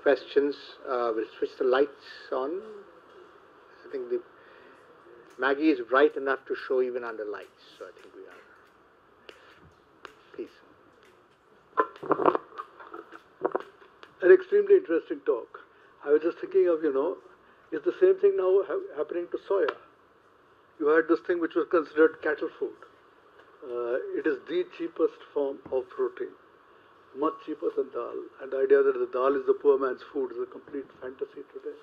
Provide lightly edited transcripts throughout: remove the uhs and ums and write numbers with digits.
questions. We'll switch the lights on. I think the Maggie is bright enough to show even under lights, so I think we are. Please. An extremely interesting talk. I was just thinking of, is the same thing now happening to soya? You had this thing which was considered cattle food. It is the cheapest form of protein, much cheaper than dal. And the idea that the dal is the poor man's food is a complete fantasy today.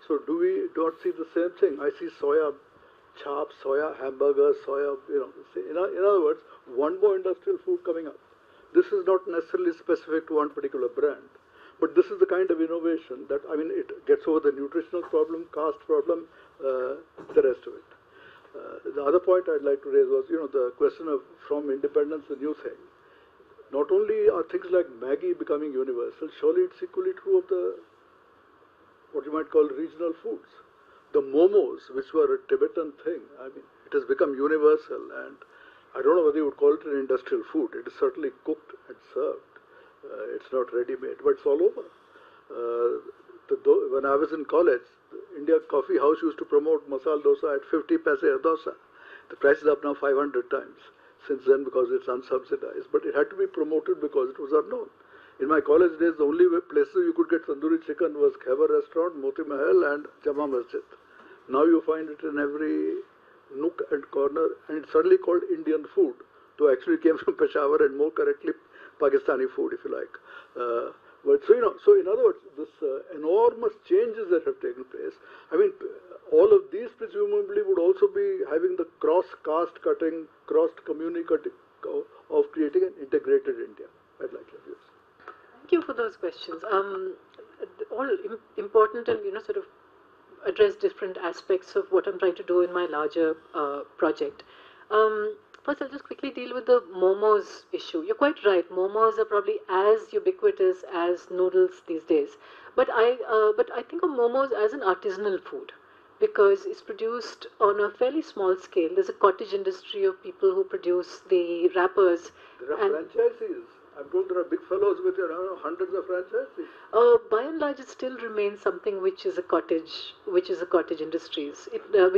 So do we not see the same thing? I see soya chops, soya hamburgers, soya, in other words, one more industrial food coming up. This is not necessarily specific to one particular brand. But this is the kind of innovation that, it gets over the nutritional problem, caste problem, the rest of it. The other point I'd like to raise was, the question of from independence, the new thing. Not only are things like Maggie becoming universal, surely it's equally true of the, what you might call regional foods. The momos, which were a Tibetan thing, it has become universal, and I don't know whether you would call it an industrial food. It is certainly cooked and served. It's not ready-made, but it's all over. When I was in college, the India Coffee House used to promote masala dosa at 50 paise a dosa. The price is up now 500 times since then because it's unsubsidized. But it had to be promoted because it was unknown. In my college days, the only places you could get tandoori chicken was Khyber Restaurant, Moti Mahal, and Jama Masjid. Now you find it in every nook and corner, and it's suddenly called Indian food, though actually came from Peshawar and more correctly Pakistani food, if you like. So in other words, this enormous changes that have taken place, all of these presumably would also be having the cross-caste cutting, cross-community cutting of creating an integrated India. I'd like your views. Thank you for those questions. All important and, sort of address different aspects of what I'm trying to do in my larger project. First, I'll just quickly deal with the momos issue. You're quite right. Momos are probably as ubiquitous as noodles these days. But I think of momos as an artisanal food because it's produced on a fairly small scale. There's a cottage industry of people who produce the wrappers. There are franchises. I'm told there are big fellows with hundreds of franchises. By and large, it still remains something which is a cottage industry. There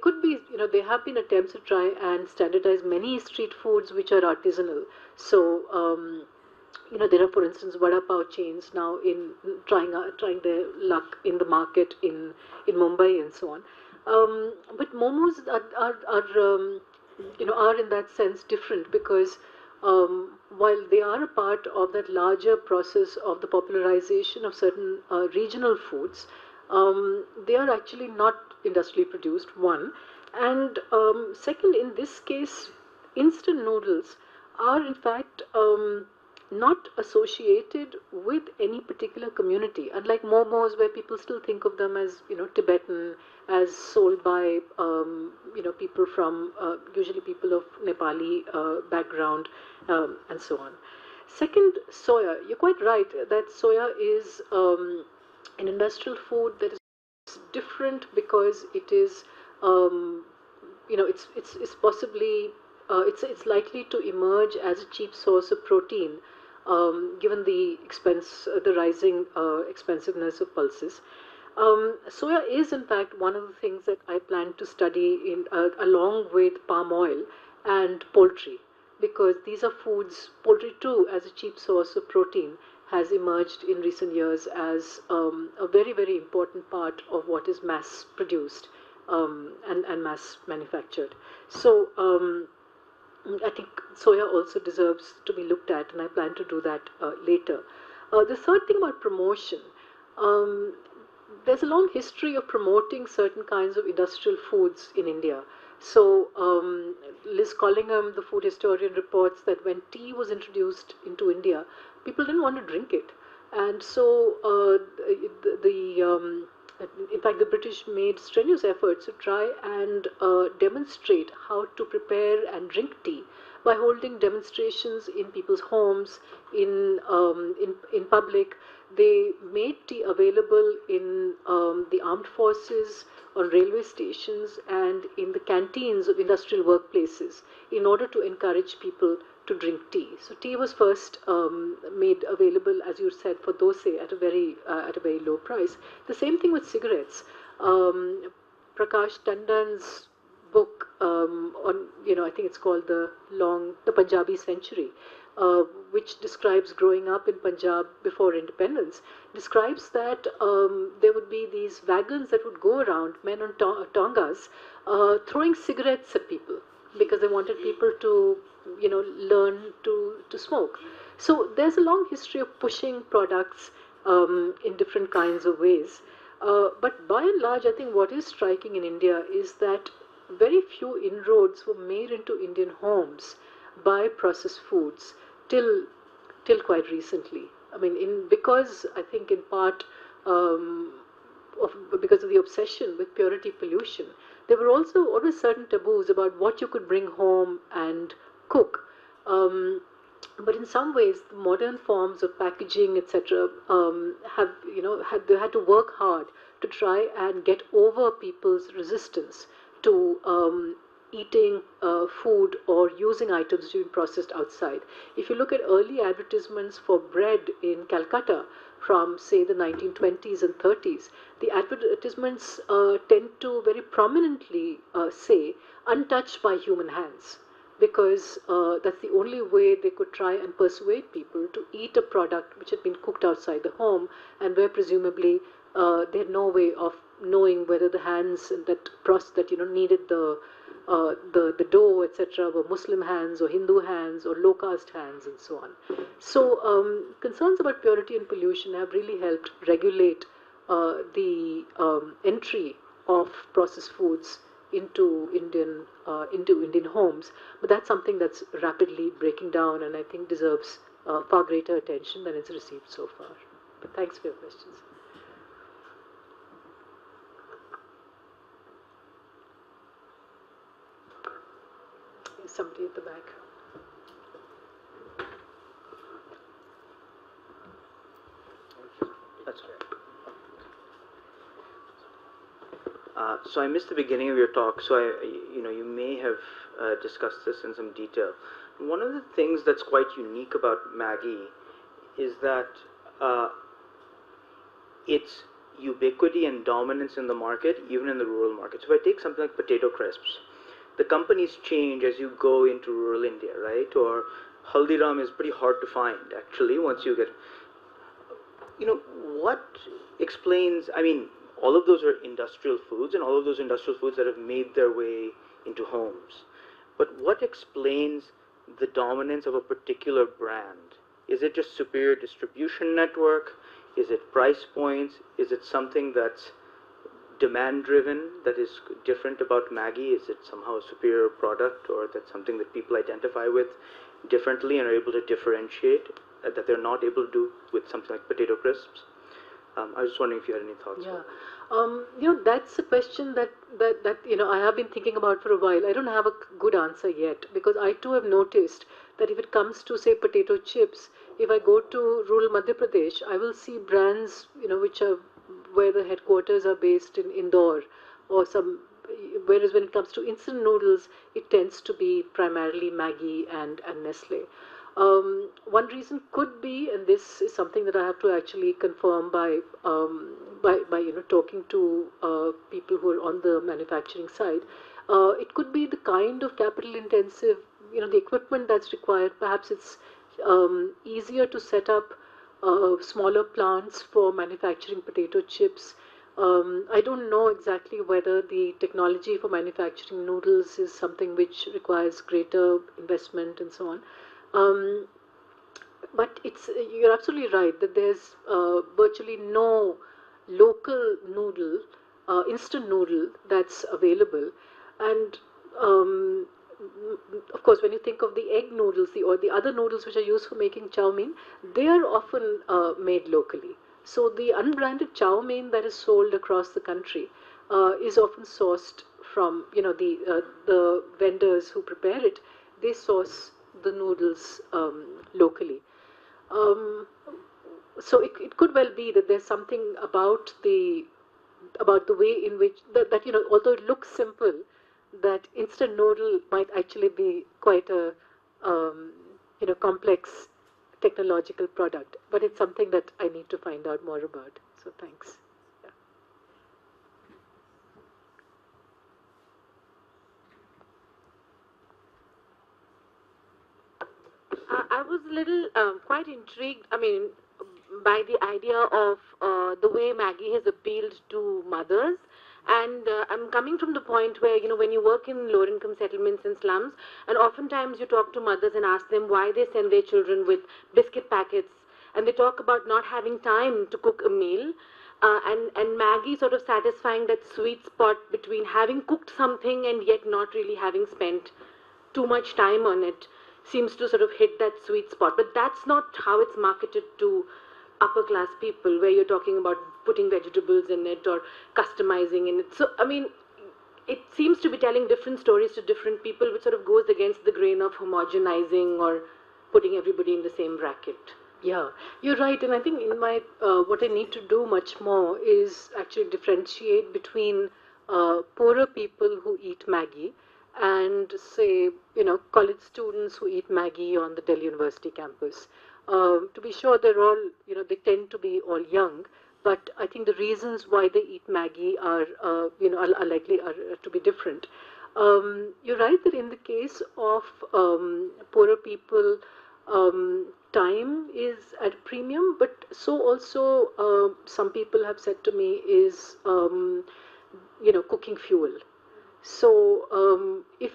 could be, there have been attempts to try and standardize many street foods which are artisanal. So, there are, for instance, vada pav chains now in trying their luck in the market in Mumbai and so on. But momos are in that sense different because while they are a part of that larger process of the popularization of certain regional foods, they are actually not industrially produced, one. And second, in this case, instant noodles are in fact not associated with any particular community, unlike momos where people still think of them as Tibetan, as sold by people from usually people of Nepali background and so on. Second, soya. You're quite right that soya is an industrial food that is different because it is it's possibly it's likely to emerge as a cheap source of protein given the rising expensiveness of pulses. Soya is in fact one of the things that I plan to study along with palm oil and poultry, because these are foods. Poultry too, as a cheap source of protein, has emerged in recent years as a very, very important part of what is mass produced and mass manufactured. So I think soya also deserves to be looked at, and I plan to do that later. The third thing about promotion, there's a long history of promoting certain kinds of industrial foods in India. So Liz Collingham, the food historian, reports that when tea was introduced into India, people didn't want to drink it. And so in fact, the British made strenuous efforts to try and demonstrate how to prepare and drink tea by holding demonstrations in people's homes, in public. They made tea available in the armed forces, on railway stations, and in the canteens of industrial workplaces in order to encourage people to drink tea. So tea was first made available, as you said, for dosa at a very low price. The same thing with cigarettes. Prakash Tandon's book on, I think it's called the Punjabi Century, which describes growing up in Punjab before independence, describes that there would be these wagons that would go around, men on tongas, throwing cigarettes at people because they wanted people to, learn to smoke. So there's a long history of pushing products in different kinds of ways. But by and large, I think what is striking in India is that very few inroads were made into Indian homes by processed foods till quite recently. I mean, because I think in part because of the obsession with purity pollution, there were also always certain taboos about what you could bring home and cook. But in some ways, the modern forms of packaging, etc., have they had to work hard to try and get over people's resistance to eating food or using items which have been processed outside. If you look at early advertisements for bread in Calcutta from, say, the 1920s and 30s, the advertisements tend to very prominently say untouched by human hands, because that's the only way they could try and persuade people to eat a product which had been cooked outside the home, and where presumably they had no way of knowing whether the hands that needed the dough, etc., were Muslim hands or Hindu hands or low caste hands and so on. So concerns about purity and pollution have really helped regulate the entry of processed foods into Indian homes. But that's something that's rapidly breaking down, and I think deserves far greater attention than it's received so far. But thanks for your questions. There's somebody at the back. That's right. So I missed the beginning of your talk, so you may have discussed this in some detail. One of the things that's quite unique about Maggi is that its ubiquity and dominance in the market, even in the rural markets. So if I take something like potato crisps, the companies change as you go into rural India, right? Or Haldiram is pretty hard to find, actually, once you get... what explains... I mean, all of those are industrial foods, and all of those industrial foods that have made their way into homes. But what explains the dominance of a particular brand? Is it just superior distribution network? Is it price points? Is it something that's demand-driven, that is different about Maggi? Is it somehow a superior product, or that's something that people identify with differently and are able to differentiate, that they're not able to do with something like potato crisps? I was just wondering if you had any thoughts. Yeah, that's a question that I have been thinking about for a while. I don't have a good answer yet, because I too have noticed that if it comes to, say, potato chips, if I go to rural Madhya Pradesh, I will see brands, which are where the headquarters are based in Indore, or some. Whereas when it comes to instant noodles, it tends to be primarily Maggi and Nestle. One reason could be, and this is something that I have to actually confirm by talking to people who are on the manufacturing side. It could be the kind of capital intensive, the equipment that's required. Perhaps it's easier to set up smaller plants for manufacturing potato chips. I don't know exactly whether the technology for manufacturing noodles is something which requires greater investment and so on. But you're absolutely right that there's virtually no local noodle, instant noodle that's available. And of course, when you think of the egg noodles, or the other noodles which are used for making chow mein, they are often made locally. So the unbranded chow mein that is sold across the country is often sourced from, the vendors who prepare it. They source the noodles locally. So it could well be that there's something about the way in which that although it looks simple, that instant noodle might actually be quite a complex technological product. But it's something that I need to find out more about. So thanks. Yeah. I was a little quite intrigued. I mean, by the idea of the way Maggie has appealed to mothers. And I'm coming from the point where, when you work in lower income settlements and slums, and oftentimes you talk to mothers and ask them why they send their children with biscuit packets, and they talk about not having time to cook a meal. And Maggie sort of satisfying that sweet spot between having cooked something and yet not really having spent too much time on it seems to sort of hit that sweet spot. But that's not how it's marketed to upper class people, where you're talking about putting vegetables in it or customizing in it. So, I mean, it seems to be telling different stories to different people, which sort of goes against the grain of homogenizing or putting everybody in the same bracket. Yeah, you're right, and I think in my what I need to do much more is actually differentiate between poorer people who eat Maggie and say college students who eat Maggie on the Delhi University campus. To be sure, they're all they tend to be all young, but I think the reasons why they eat Maggie are are likely to be different. You're right that in the case of poorer people, time is at a premium, but so also some people have said to me is cooking fuel. So if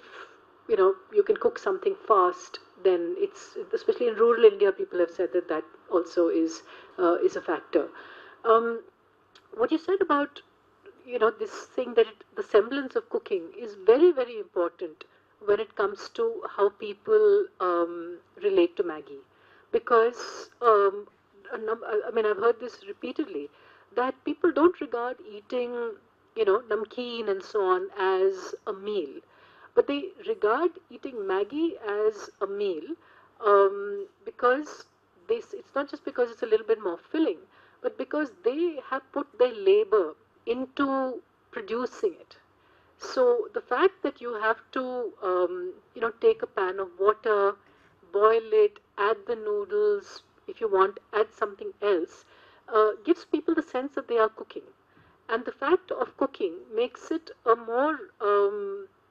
you can cook something fast, then it's, especially in rural India, people have said that that also is a factor. Um, what you said about this thing that the semblance of cooking is very, very important when it comes to how people relate to Maggie, because I mean, I've heard this repeatedly, that people don't regard eating namkeen and so on as a meal, but they regard eating Maggie as a meal, because it's not just because it's a little bit more filling, but because they have put their labor into producing it. So the fact that you have to, take a pan of water, boil it, add the noodles, if you want, add something else, gives people the sense that they are cooking. And the fact of cooking makes it a more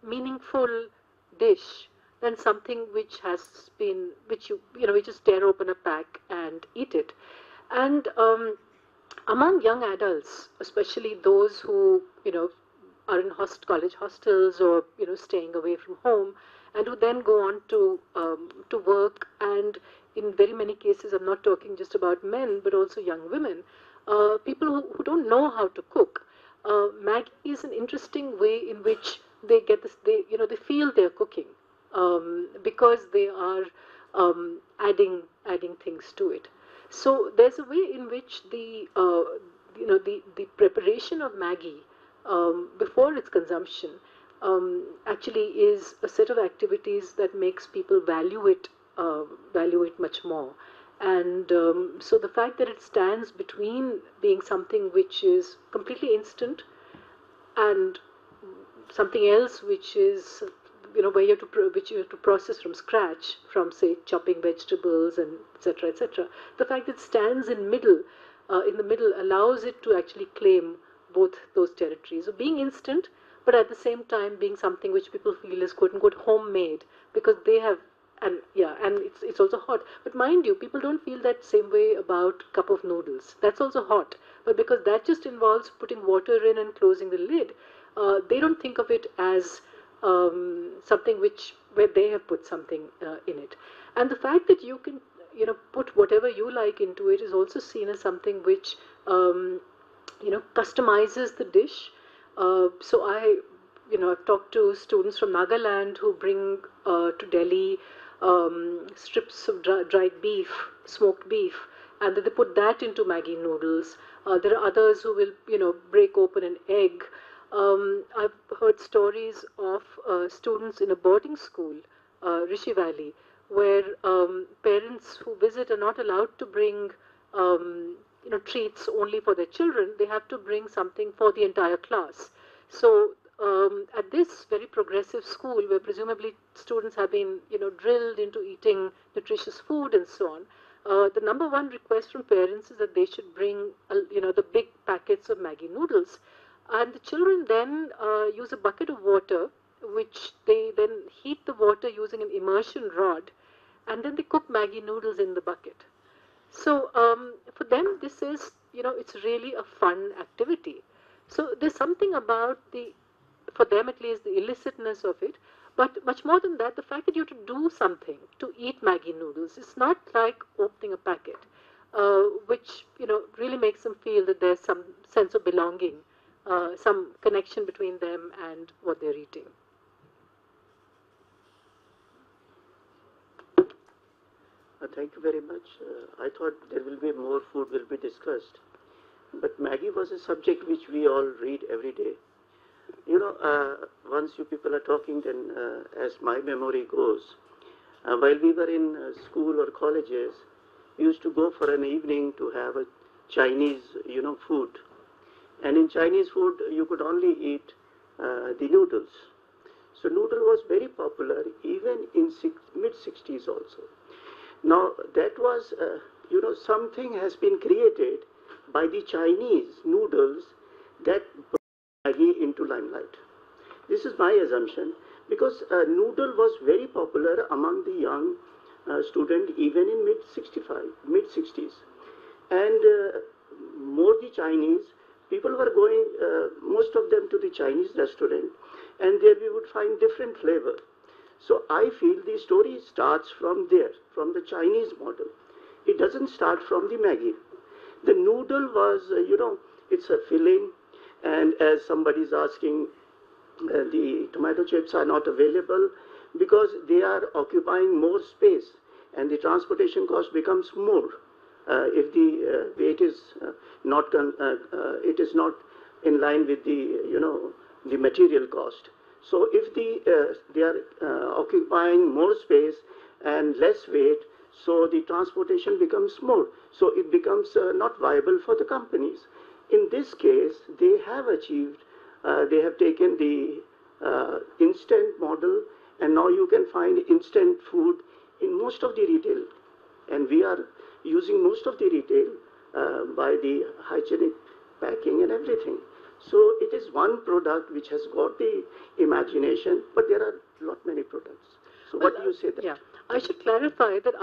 meaningful dish than something which has been, which you just tear open a pack and eat it. And among young adults, especially those who are in college hostels or staying away from home, and who then go on to work, and in very many cases, I'm not talking just about men, but also young women, people who don't know how to cook. Maggie is an interesting way in which they get this. They feel they're cooking because they are adding things to it. So there's a way in which the preparation of Maggie before its consumption actually is a set of activities that makes people value it much more. And so the fact that it stands between being something which is completely instant and something else which is where you have which you have to process from scratch, from say chopping vegetables and etc., etc. The fact that it stands in the middle, allows it to actually claim both those territories of being instant, but at the same time being something which people feel is quote unquote homemade, because they have, and yeah, and it's also hot. But mind you, people don't feel that same way about cup of noodles. That's also hot, but because that just involves putting water in and closing the lid, they don't think of it as something where they have put something in it. And the fact that you can put whatever you like into it is also seen as something which customizes the dish. So I've talked to students from Nagaland who bring to Delhi strips of dried beef, smoked beef, and then they put that into Maggi noodles. There are others who will break open an egg. I've heard stories of students in a boarding school, Rishi Valley, where parents who visit are not allowed to bring treats only for their children. They have to bring something for the entire class. So at this very progressive school, where presumably students have been, drilled into eating nutritious food and so on, the number one request from parents is that they should bring, the big packets of Maggi noodles, and the children then use a bucket of water, which they then heat the water using an immersion rod, and then they cook Maggi noodles in the bucket. So for them, this is, it's really a fun activity. So there's something about for them at least, the illicitness of it. But much more than that, the fact that you have to do something to eat Maggi noodles, it's not like opening a packet, which, really makes them feel that there's some sense of belonging, some connection between them and what they're eating. Thank you very much. I thought there will be more food will be discussed, but Maggie was a subject which we all read every day. Once you people are talking, then as my memory goes, while we were in school or colleges, we used to go for an evening to have a Chinese, food. And in Chinese food, you could only eat the noodles. So noodle was very popular even in mid-60s also. Now that was, something has been created by the Chinese noodles that brought Maggi into limelight. This is my assumption because noodle was very popular among the young student even in mid-60s. And more the Chinese, people were going, most of them to the Chinese restaurant, and there we would find different flavor. So I feel the story starts from there, from the Chinese model. It doesn't start from the Maggi. The noodle was, it's a filling, and as somebody is asking, the tomato chips are not available because they are occupying more space, and the transportation cost becomes more if the weight is it is not in line with the material cost. So if they are occupying more space and less weight, so the transportation becomes more. So it becomes not viable for the companies. In this case, they have achieved, they have taken the instant model, and now you can find instant food in most of the retail. And we are using most of the retail by the hygienic packing and everything. So it is one product which has got the imagination, but there are lot many products. So what do you say that? Yeah, I should clarify that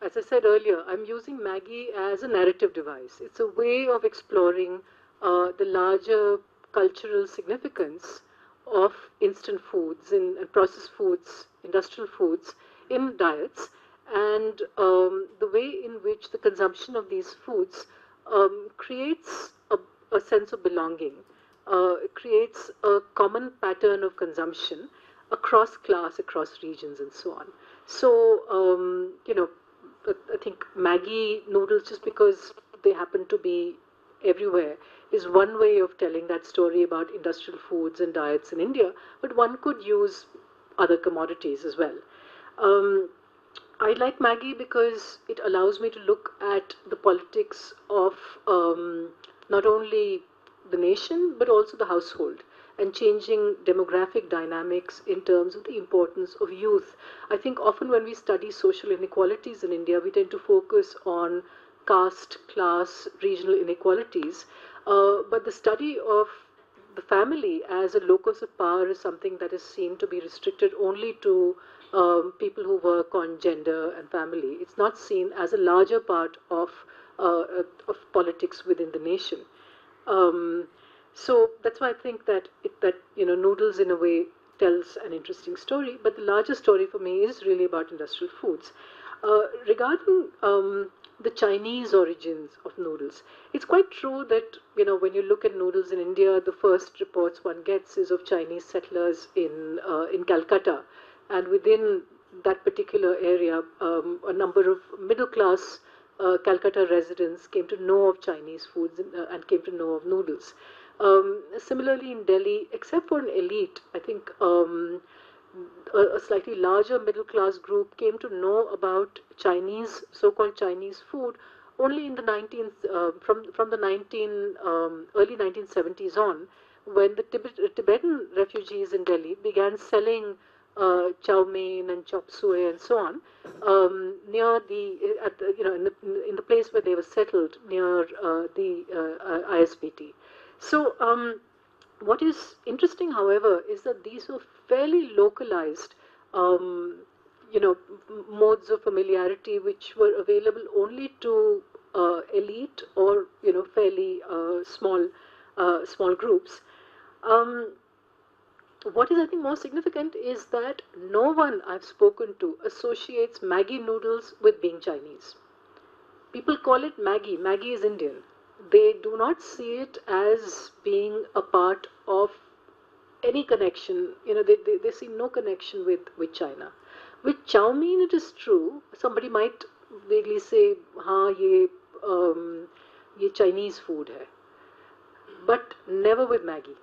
as I said earlier, I'm using Maggi as a narrative device. It's a way of exploring the larger cultural significance of instant foods and processed foods, industrial foods in diets, and the way in which the consumption of these foods creates a sense of belonging. It creates a common pattern of consumption across class, across regions, and so on. So, I think Maggi noodles, just because they happen to be everywhere, is one way of telling that story about industrial foods and diets in India, but one could use other commodities as well. I like Maggi because it allows me to look at the politics of not only the nation but also the household, and changing demographic dynamics in terms of the importance of youth. I think often when we study social inequalities in India, we tend to focus on caste, class, regional inequalities, but the study of the family as a locus of power is something that is seen to be restricted only to people who work on gender and family. It's not seen as a larger part of politics within the nation. So that's why I think that noodles in a way tells an interesting story. But the larger story for me is really about industrial foods. Regarding the Chinese origins of noodles, it's quite true that when you look at noodles in India, the first reports one gets is of Chinese settlers in Calcutta, and within that particular area, a number of middle class Calcutta residents came to know of Chinese foods and came to know of noodles. Similarly, in Delhi, except for an elite, I think a slightly larger middle class group came to know about Chinese, so-called Chinese food, only in the early 1970s on, when the Tibetan refugees in Delhi began selling chow mein and chop suey and so on near at the in the place where they were settled near the ISBT. So what is interesting, however, is that these were fairly localized, modes of familiarity which were available only to elite or fairly small groups. Um, what is, I think, more significant is that no one I've spoken to associates Maggi noodles with being Chinese. People call it Maggi. Maggi is Indian. They do not see it as being a part of any connection. They see no connection with China. With chow mein, it is true. Somebody might vaguely say, "Ha, ye Chinese food hai," but never with Maggi.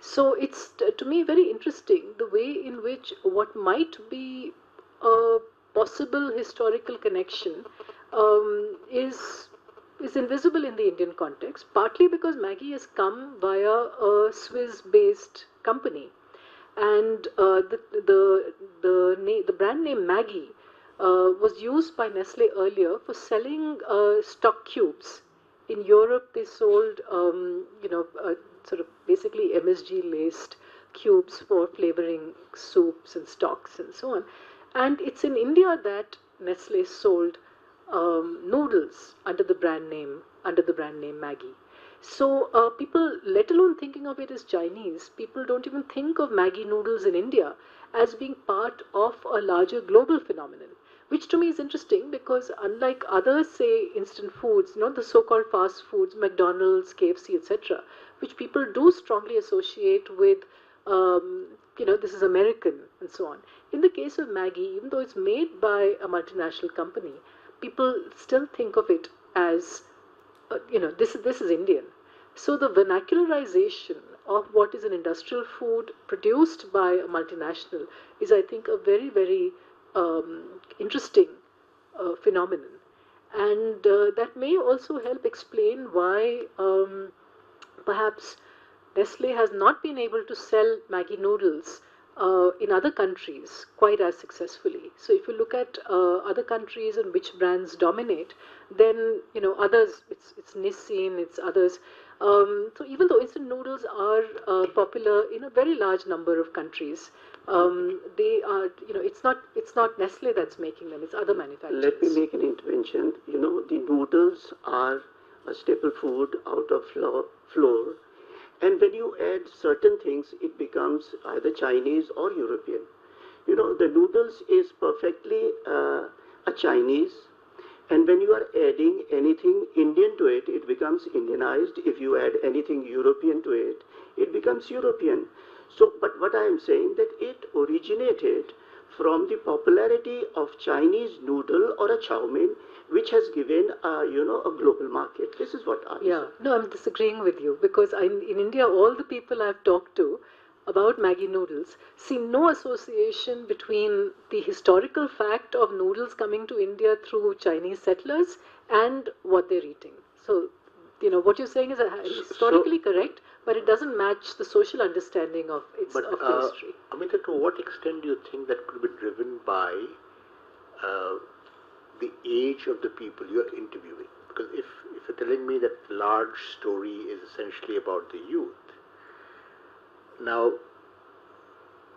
So it's to me very interesting the way in which what might be a possible historical connection is invisible in the Indian context, partly because Maggi has come via a Swiss-based company, and the brand name Maggi was used by Nestle earlier for selling stock cubes. In Europe, they sold sort of basically MSG laced cubes for flavoring soups and stocks and so on. And it's in India that Nestle sold noodles under the brand name Maggi. So people, let alone thinking of it as Chinese, people don't even think of Maggi noodles in India as being part of a larger global phenomenon, which to me is interesting because unlike other, say, instant foods, the so-called fast foods, McDonald's, KFC, etc., which people do strongly associate with, this is American and so on. In the case of Maggi, even though it's made by a multinational company, people still think of it as, this is Indian. So the vernacularization of what is an industrial food produced by a multinational is, I think, a very, very interesting phenomenon. And that may also help explain why perhaps Nestle has not been able to sell Maggi noodles in other countries quite as successfully. So if you look at other countries and which brands dominate, then others, it's Nissin, it's others. So even though instant noodles are popular in a very large number of countries, they are, it's not Nestle that's making them, it's other manufacturers. Let me make an intervention. The noodles are a staple food out of flour, and when you add certain things, it becomes either Chinese or European. The noodles is perfectly a Chinese, and when you are adding anything Indian to it, it becomes Indianized. If you add anything European to it, it becomes European. So, but what I am saying that it originated from the popularity of Chinese noodle or a chow mein, which has given a global market. This is what I Yeah, no, I'm disagreeing with you because in India, all the people I've talked to about Maggi noodles see no association between the historical fact of noodles coming to India through Chinese settlers and what they're eating. So, what you're saying is historically correct, but it doesn't match the social understanding of the history. Amita, to what extent do you think that could be driven by the age of the people you're interviewing? Because if you're telling me that the large story is essentially about the youth, now,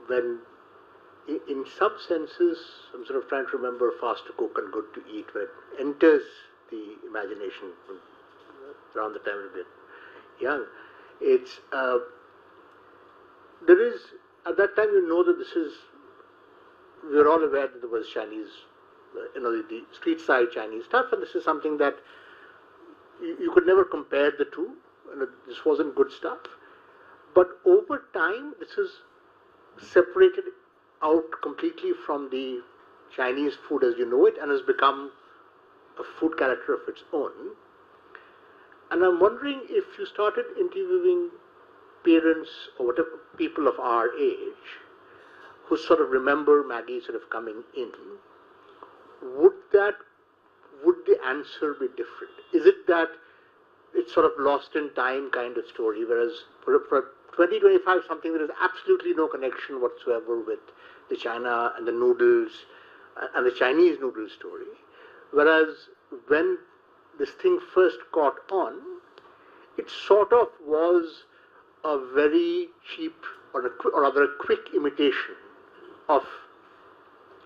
when in some senses, I'm sort of trying to remember fast to cook and good to eat, when it enters the imagination around the time of it young, it's there is, at that time that this is, we're all aware that there was Chinese, the street side Chinese stuff, and this is something that you could never compare the two, this wasn't good stuff. But over time, this is separated out completely from the Chinese food as you know it and has become a food character of its own. And I'm wondering if you started interviewing parents or whatever people of our age who sort of remember Maggi sort of coming in, would the answer be different? Is it that it's sort of lost in time kind of story, whereas for 2025 something there is absolutely no connection whatsoever with the China and the noodles and the Chinese noodle story. Whereas when this thing first caught on, it sort of was a very cheap or rather a quick imitation of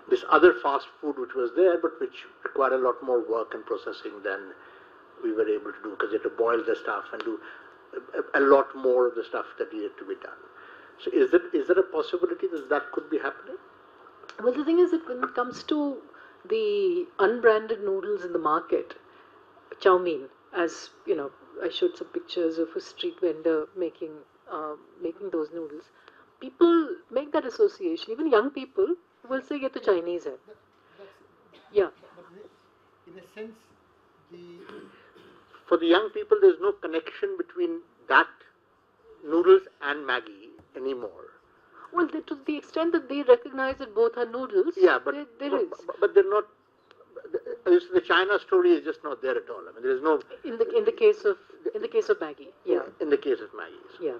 this other fast food which was there but which required a lot more work and processing than we were able to do because you had to boil the stuff and do a lot more of the stuff that needed to be done. So is there a possibility that that could be happening? Well, the thing is that when it comes to the unbranded noodles in the market, chow mein, as you know, I showed some pictures of a street vendor making those noodles. People make that association. Even young people will say, "Get the Chinese hai." Yeah. But in a sense, for the young people, there's no connection between that noodles and Maggie anymore. Well, to the extent that they recognize that both are noodles, Yeah, but there is. But they're not. The China story is just not there at all. I mean, there is no. In the case of Maggie, yeah. In the case of Maggie. Yeah.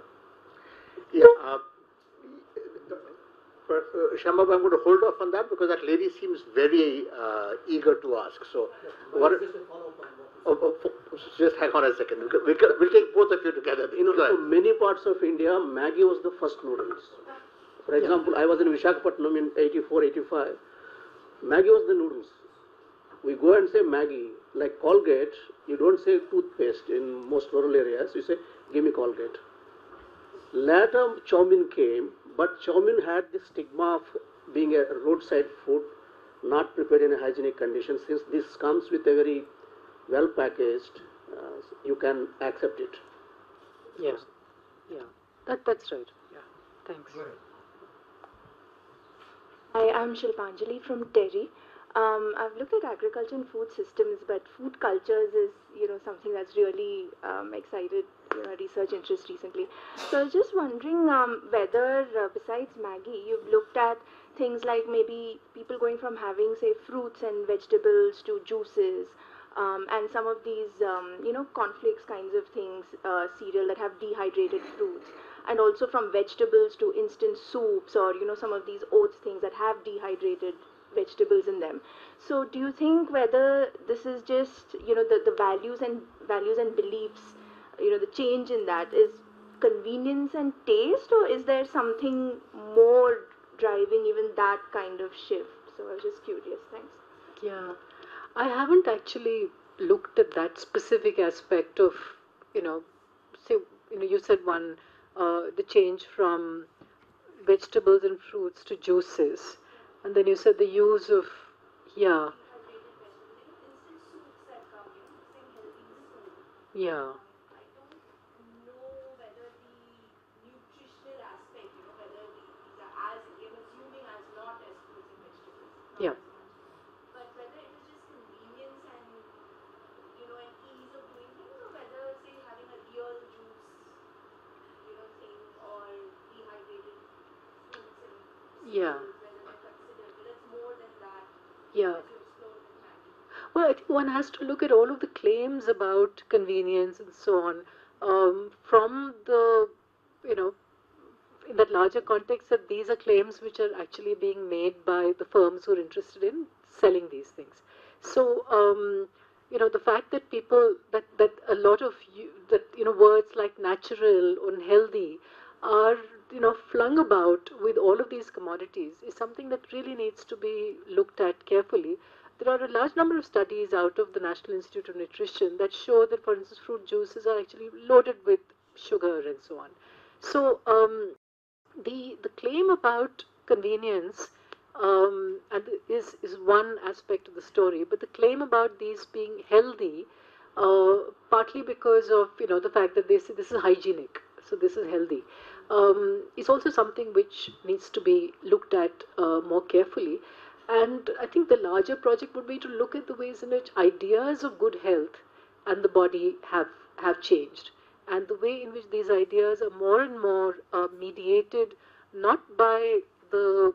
Yeah. Shambhav, I'm going to hold off on that because that lady seems very eager to ask. So, just hang on a second. We'll take both of you together. In many parts of India, Maggi was the first noodles. For example, I was in Visakhapatnam in 84, 85. Maggi was the noodles. We go and say Maggi, like Colgate, you don't say toothpaste in most rural areas, you say, give me Colgate. Later, chow mein came, but chow mein had the stigma of being a roadside food, not prepared in a hygienic condition. Since this comes with a very well packaged, you can accept it. Yeah. Yeah. That's right. Yeah. Thanks. Hi, I'm Shilpanjali from Delhi. I've looked at agriculture and food systems, but food cultures is something that's really excited research interest recently. So I was just wondering whether besides Maggie, you've looked at things like maybe people going from having say fruits and vegetables to juices, and some of these cornflakes kinds of things, cereal that have dehydrated fruits, and also from vegetables to instant soups or some of these oats things that have dehydrated vegetables in them. So do you think whether this is just the values and beliefs, the change in that is convenience and taste, or is there something more driving even that kind of shift? So I was just curious. Thanks. Yeah, I haven't actually looked at that specific aspect of say you said one the change from vegetables and fruits to juices. And then you said the use of, yeah. Yeah. Yeah. But whether it is just convenience and an ease of doing things, or whether say having a real juice thing or dehydrated fruits and Yeah. Yeah. Maggie. Well, I think one has to look at all of the claims about convenience and so on from the, in that larger context that these are claims which are actually being made by the firms who are interested in selling these things. So, the fact that people, that a lot of, words like natural and healthy are, flung about with all of these commodities is something that really needs to be looked at carefully. There are a large number of studies out of the National Institute of Nutrition that show that, for instance, fruit juices are actually loaded with sugar and so on. So the claim about convenience and is one aspect of the story, but the claim about these being healthy, partly because of the fact that they say this is hygienic, so this is healthy, is also something which needs to be looked at more carefully. And I think the larger project would be to look at the ways in which ideas of good health and the body have changed, and the way in which these ideas are more and more mediated not by the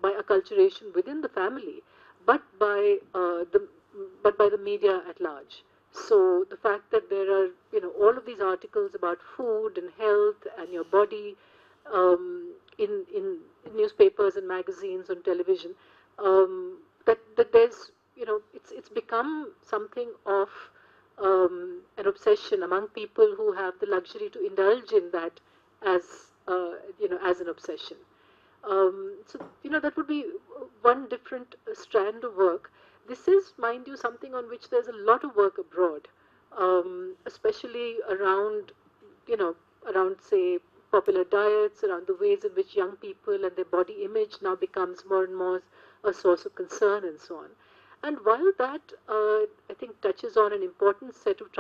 by acculturation within the family, but by the media at large. So the fact that there are, all of these articles about food and health and your body, in newspapers and magazines, on television, that there's, it's become something of an obsession among people who have the luxury to indulge in that as, as an obsession. So, that would be one different strand of work. This is, mind you, something on which there's a lot of work abroad, especially around, you know, around, say, popular diets, around the ways in which young people and their body image now becomes more and more a source of concern, and so on. And while that, I think, touches on an important set of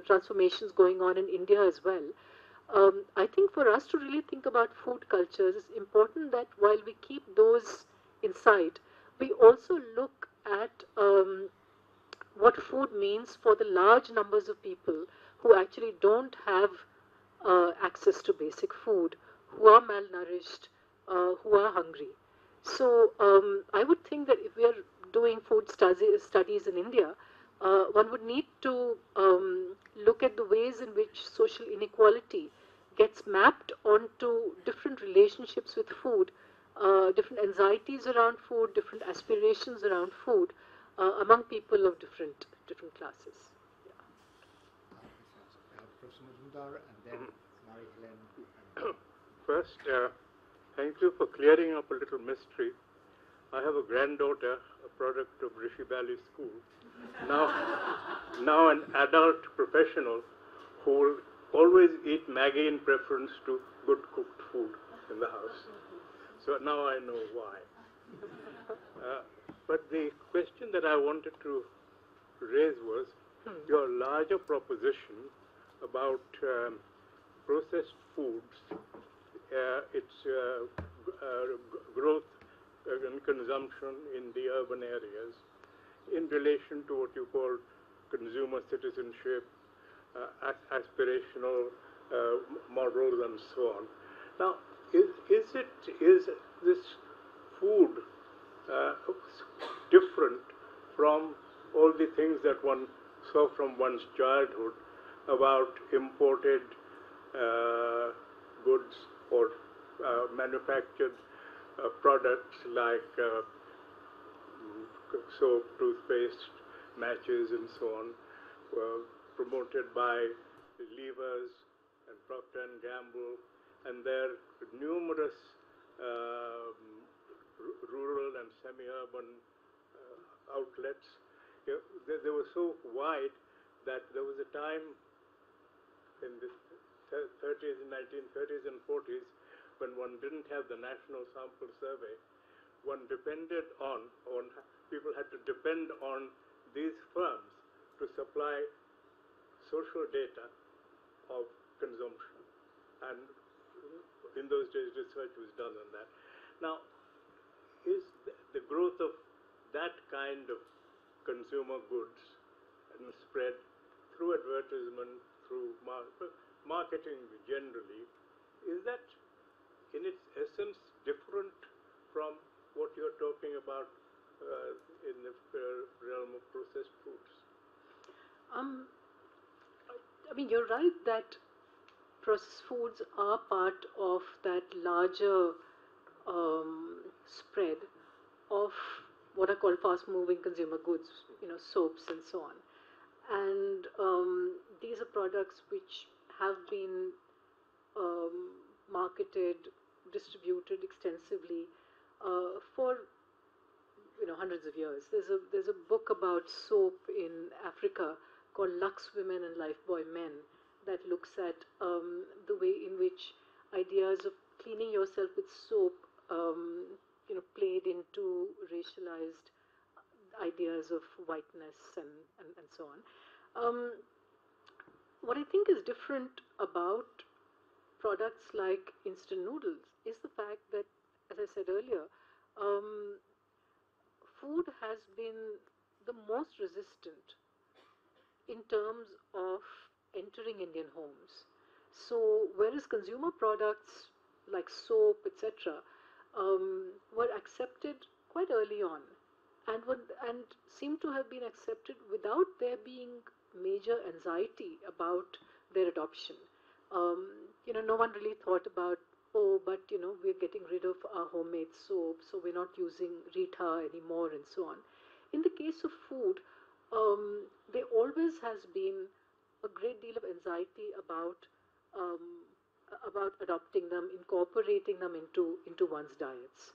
transformations going on in India as well, I think for us to really think about food cultures, it's important that while we keep those in sight, we also look at what food means for the large numbers of people who actually don't have access to basic food, who are malnourished, who are hungry. So I would think that if we are doing food studies in India, one would need to look at the ways in which social inequality gets mapped onto different relationships with food, different anxieties around food, different aspirations around food among people of different classes. Professor Majumdar and then Marie-Helene. First, thank you for clearing up a little mystery. I have a granddaughter, a product of Rishi Valley School, now an adult professional who will always eat Maggie in preference to good cooked food in the house. So now I know why. But the question that I wanted to raise was your larger proposition about processed foods, its growth and consumption in the urban areas in relation to what you call consumer citizenship, aspirational models, and so on. Now, is this food different from all the things that one saw from one's childhood about imported goods or manufactured products like soap, toothpaste, matches, and so on, promoted by Levers and Procter and Gamble, and their numerous rural and semi-urban outlets. They were so wide that there was a time in the 1930s and 40s, when one didn't have the National Sample Survey, one depended on, or people had to depend on these firms to supply social data of consumption. And in those days, research was done on that. Now, is the growth of that kind of consumer goods and spread through advertisement, through marketing generally, is that in its essence different from what you're talking about in the realm of processed foods? I mean, you're right that processed foods are part of that larger spread of what are called fast-moving consumer goods, soaps and so on. And these are products which have been marketed, distributed extensively for hundreds of years. There's a book about soap in Africa called Lux Women and Lifebuoy Men that looks at the way in which ideas of cleaning yourself with soap played into racialized ideas of whiteness and so on. What I think is different about products like instant noodles is the fact that, as I said earlier, food has been the most resistant in terms of entering Indian homes. So, whereas consumer products like soap, etc., were accepted quite early on, and seem to have been accepted without there being major anxiety about their adoption. No one really thought about, oh, but we're getting rid of our homemade soap, so we're not using Rita anymore, and so on. In the case of food, there always has been a great deal of anxiety um, about adopting them, incorporating them into one's diets.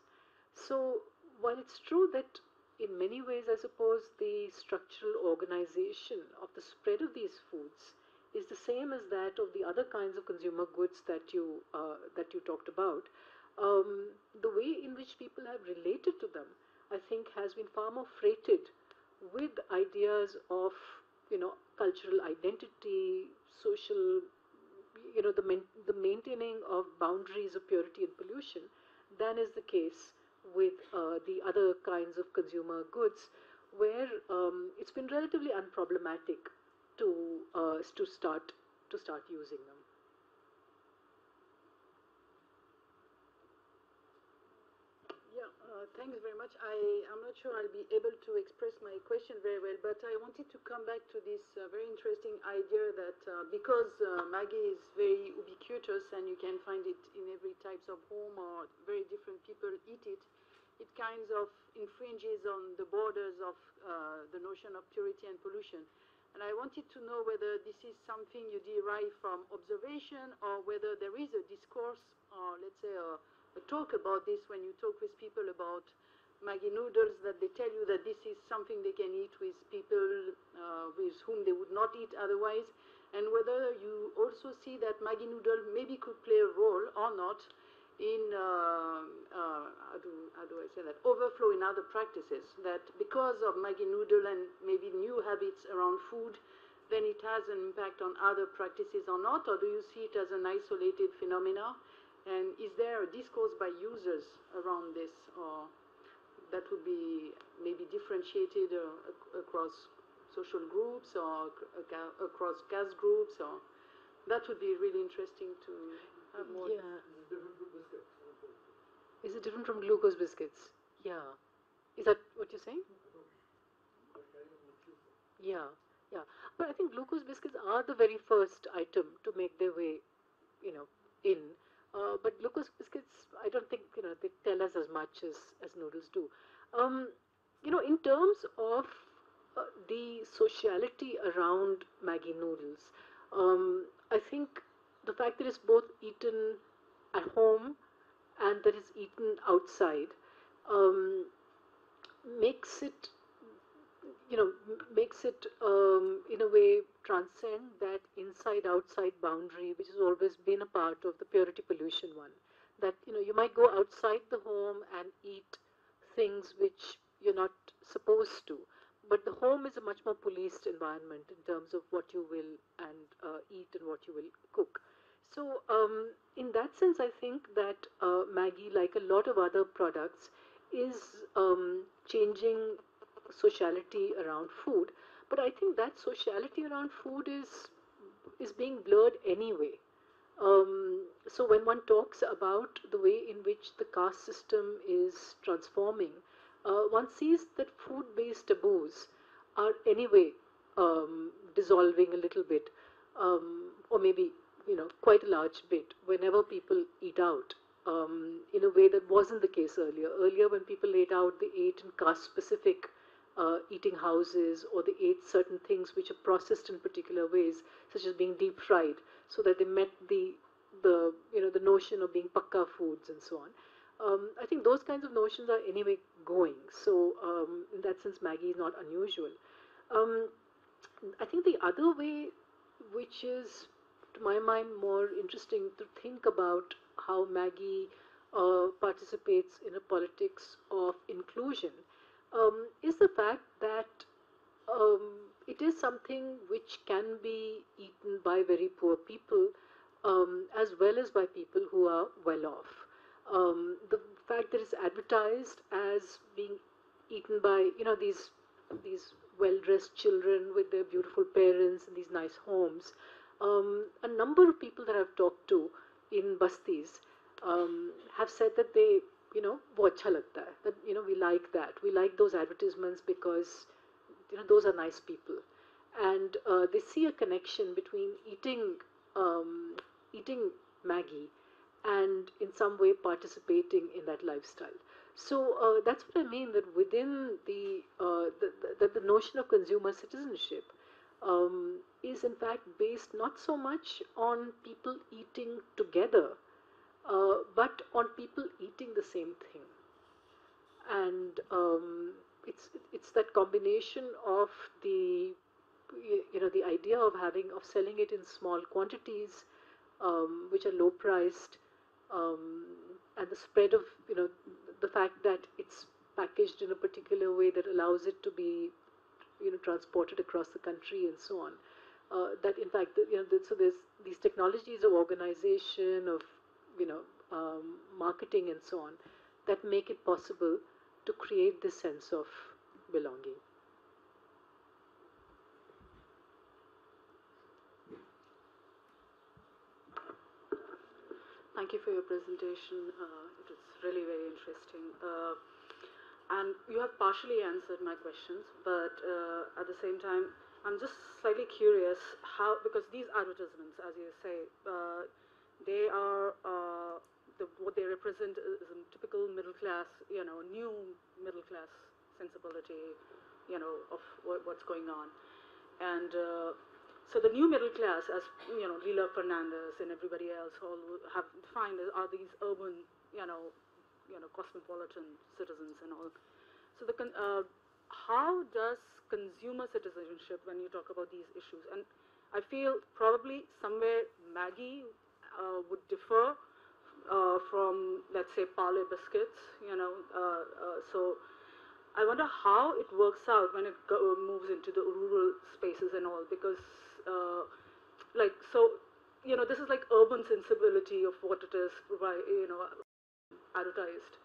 So while it's true that in many ways, I suppose the structural organization of the spread of these foods is the same as that of the other kinds of consumer goods that you talked about. The way in which people have related to them, I think, has been far more freighted with ideas of cultural identity, social, the maintaining of boundaries of purity and pollution, than is the case with the other kinds of consumer goods, where it's been relatively unproblematic to start using them. Yeah, thanks very much. I'm not sure I'll be able to express my question very well, but I wanted to come back to this very interesting idea that because Maggie is very ubiquitous and you can find it in every types of home or very different people eat it, it kind of infringes on the borders of the notion of purity and pollution. And I wanted to know whether this is something you derive from observation or whether there is a discourse or, let's say, a talk about this when you talk with people about Maggi noodles, that they tell you that this is something they can eat with people with whom they would not eat otherwise, and whether you also see that Maggi noodle maybe could play a role or not in, how do I say that, overflow in other practices, that because of Maggi noodle and maybe new habits around food, then it has an impact on other practices or not, or do you see it as an isolated phenomena? And is there a discourse by users around this, or that would be maybe differentiated across social groups or across caste groups, or that would be really interesting to have more. Yeah. Is it different from glucose biscuits? Yeah. Is that what you're saying? Yeah, yeah. But I think glucose biscuits are the very first item to make their way, in. But glucose biscuits, I don't think they tell us as much as noodles do. Um, in terms of the sociality around Maggie noodles, I think the fact that it's both eaten at home and that it's eaten outside um, makes it makes it in a way transcend that inside outside boundary which has always been a part of the purity pollution one, that you might go outside the home and eat things which you're not supposed to, but the home is a much more policed environment in terms of what you will and eat and what you will cook. So in that sense I think that Maggie, like a lot of other products, is changing sociality around food, but I think that sociality around food is being blurred anyway. So when one talks about the way in which the caste system is transforming, one sees that food-based taboos are anyway dissolving a little bit, or maybe quite a large bit whenever people eat out. In a way that wasn't the case earlier. Earlier, when people ate out, they ate in caste-specific eating houses, or they ate certain things which are processed in particular ways, such as being deep fried, so that they met the notion of being pakka foods and so on. I think those kinds of notions are anyway going. So in that sense, Maggie is not unusual. Um, I think the other way, which is to my mind more interesting to think about how Maggie participates in a politics of inclusion, is the fact that it is something which can be eaten by very poor people, as well as by people who are well off. The fact that it's advertised as being eaten by these well-dressed children with their beautiful parents in these nice homes. A number of people that I've talked to in bastis have said that they, वो अच्छा लगता है, that we like that. We like those advertisements because those are nice people. and they see a connection between eating Maggie and in some way participating in that lifestyle. So that's what I mean, that within the notion of consumer citizenship is in fact based not so much on people eating together, but on people eating the same thing. And it's that combination of the idea of selling it in small quantities, which are low priced, and the spread of the fact that it's packaged in a particular way that allows it to be transported across the country and so on. That in fact so there's these technologies of organization, of marketing and so on, that make it possible to create this sense of belonging. Thank you for your presentation. It was really very interesting. And you have partially answered my questions, but at the same time, I'm just slightly curious how, because these advertisements, as you say, they are, what they represent is a typical middle class, new middle class sensibility, of what's going on. And so the new middle class, as Leela Fernandez and everybody else all have defined, are these urban, cosmopolitan citizens and all. So how does consumer citizenship, when you talk about these issues, and I feel probably somewhere Maggie would differ from, let's say, Parle biscuits, so I wonder how it works out when it moves into the rural spaces and all, because this is like urban sensibility of what it is, advertised,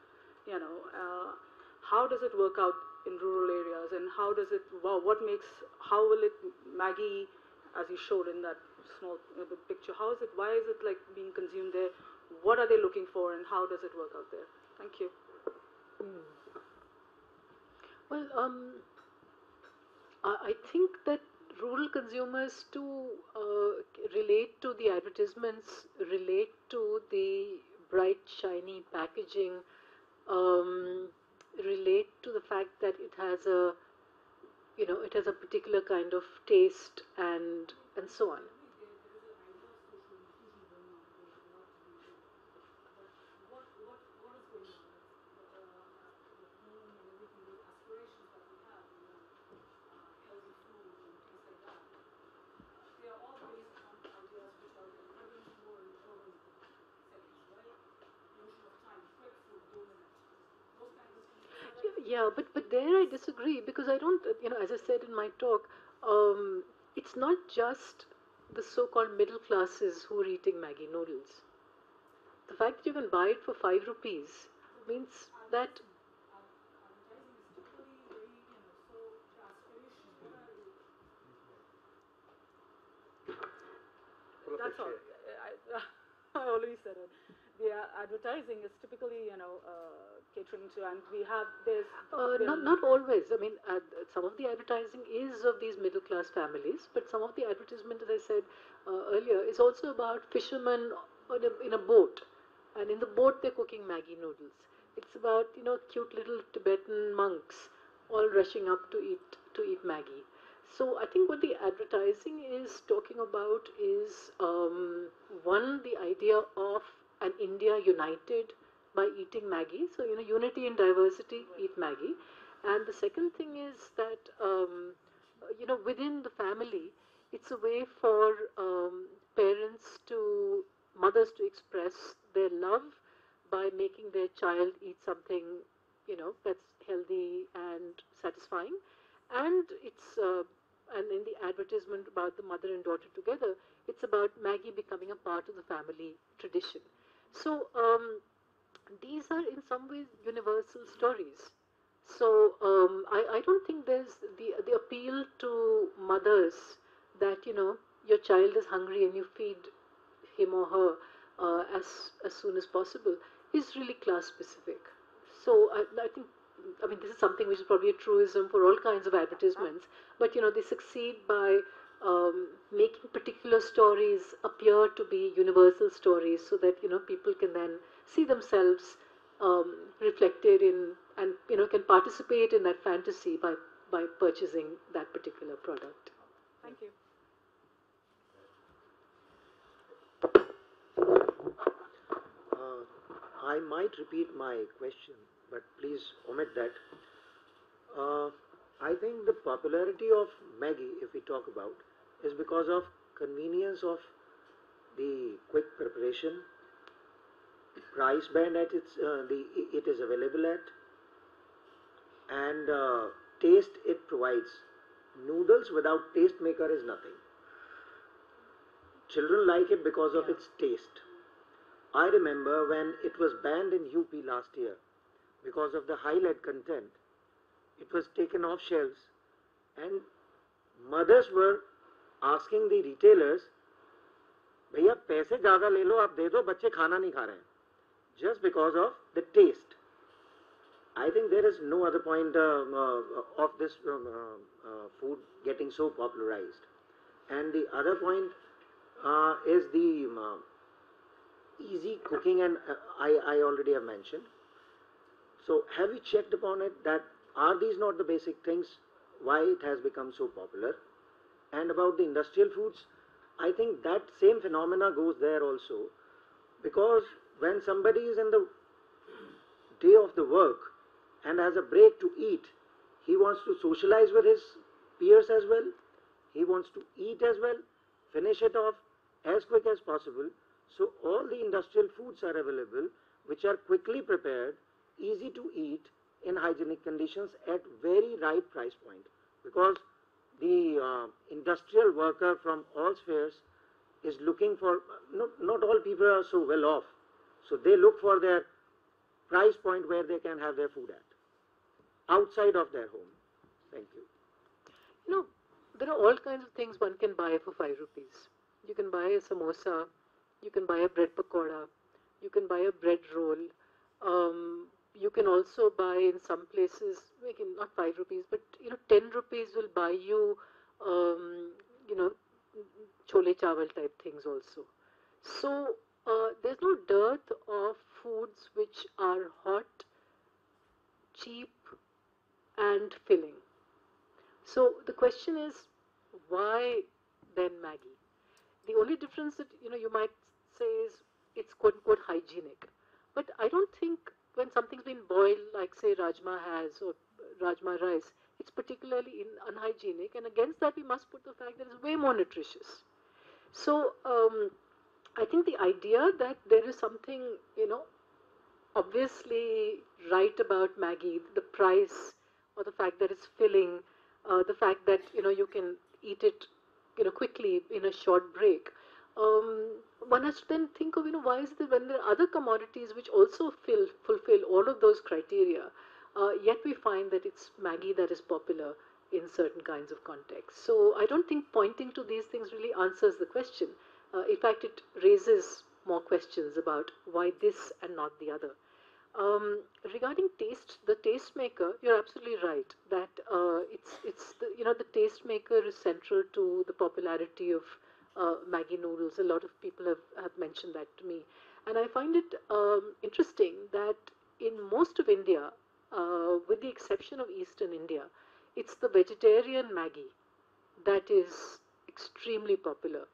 how does it work out in rural areas, and how will Maggie, as you showed in that small picture, why is it like being consumed there, what are they looking for, and how does it work out there? Thank you. Well, I think that rural consumers too relate to the advertisements, relate to the bright, shiny packaging, relate to the fact that it has a particular kind of taste and so on. Yeah, but there I disagree, because I don't, as I said in my talk, it's not just the so-called middle classes who are eating Maggi noodles. The fact that you can buy it for 5 rupees means that. That's all. I already said it. The advertising is typically, catering to, and we have this. Not always. I mean, some of the advertising is of these middle class families, but some of the advertisement, as I said earlier, is also about fishermen in a boat, and in the boat they're cooking Maggi noodles. It's about cute little Tibetan monks all rushing up to eat Maggi. So I think what the advertising is talking about is one, the idea of an India united by eating Maggi. So unity in diversity, eat Maggi. And the second thing is that within the family, it's a way for mothers to express their love by making their child eat something that's healthy and satisfying. And it's and in the advertisement about the mother and daughter together, it's about Maggi becoming a part of the family tradition. So these are in some ways universal stories. So I don't think there's the appeal to mothers that your child is hungry and you feed him or her as soon as possible is really class specific. So I think, this is something which is probably a truism for all kinds of advertisements, but they succeed by making particular stories appear to be universal stories, so that people can then see themselves reflected in, and can participate in that fantasy by purchasing that particular product. Thank you. I might repeat my question, but please omit that. I think the popularity of Maggie, if we talk about, is because of convenience of the quick preparation, price band at it is available at, and taste it provides. Noodles without taste maker is nothing. Children like it because of its taste. I remember when it was banned in UP last year because of the high lead content, it was taken off shelves, and mothers were asking the retailers, भैया पैसे ज़्यादा ले लो, आप दे दो, बच्चे खाना नहीं खा रहे हैं, just because of the taste. I think there is no other point of this food getting so popularized. And the other point is the easy cooking, and I already have mentioned. So have you checked upon it that are these not the basic things why it has become so popular? And about the industrial foods, I think that same phenomena goes there also, because when somebody is in the day of the work and has a break to eat, he wants to socialize with his peers as well, he wants to eat as well, finish it off as quick as possible. So all the industrial foods are available, which are quickly prepared, easy to eat, in hygienic conditions at very right price point, because the industrial worker from all spheres is looking for, not all people are so well off, so they look for their price point where they can have their food at, outside of their home. Thank you. There are all kinds of things one can buy for 5 rupees. You can buy a samosa, you can buy a bread pakoda, you can buy a bread roll. You can also buy in some places, not 5 rupees, but 10 rupees will buy you, chole chawal type things also. So there's no dearth of foods which are hot, cheap, and filling. So the question is, why then Maggie? The only difference that you might say is it's quote unquote hygienic, but I don't think when something's been boiled, like say rajma has, or rajma rice, it's particularly unhygienic, and against that we must put the fact that it's way more nutritious. So I think the idea that there is something obviously right about Maggie, the price, or the fact that it's filling, the fact that you can eat it quickly in a short break. One has to then think of why is it that when there are other commodities which also fulfill all of those criteria, yet we find that it's Maggie that is popular in certain kinds of contexts. So I don't think pointing to these things really answers the question. In fact, it raises more questions about why this and not the other. Regarding taste, the tastemaker, you're absolutely right that it's the tastemaker is central to the popularity of Maggi noodles. A lot of people have mentioned that to me, and I find it interesting that in most of India, with the exception of Eastern India, it's the vegetarian Maggi that is extremely popular.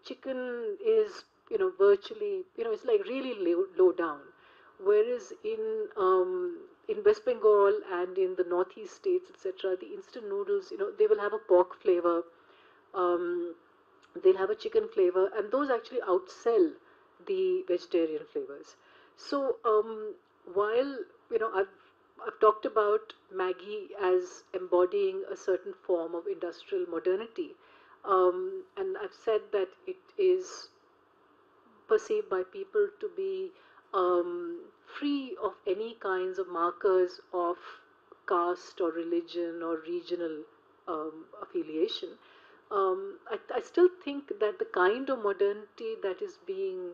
Chicken is virtually it's like really low down. Whereas in West Bengal and in the northeast states, etc., the instant noodles, they will have a pork flavor, they'll have a chicken flavor, and those actually outsell the vegetarian flavors. So while I've talked about Maggi as embodying a certain form of industrial modernity, and I've said that it is perceived by people to be free of any kinds of markers of caste or religion or regional affiliation. I still think that the kind of modernity that is being